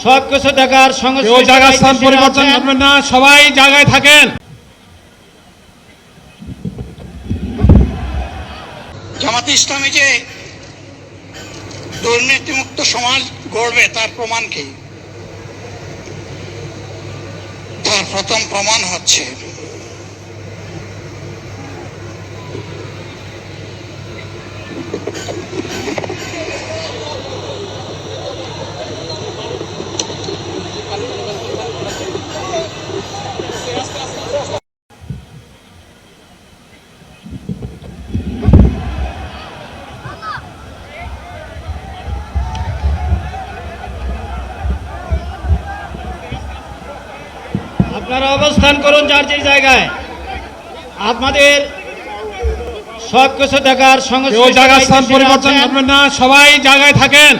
সবকিছু দেখার সঙ্গে কেউ জায়গা স্থান পরিবর্তন করবেন না, সবাই জায়গায় থাকেন। জামাতে ইসলামী যে দুর্নীতিমুক্ত সমাজ গড়বে তার প্রমাণ কি? তার প্রথম প্রমাণ হচ্ছে আপনারা অবস্থান করুন যার যে জায়গায়। আপনাদের সবকিছু দেখার সঙ্গে কেউ জায়গা স্থান পরিবর্তন করবেন না, সবাই জায়গায় থাকেন।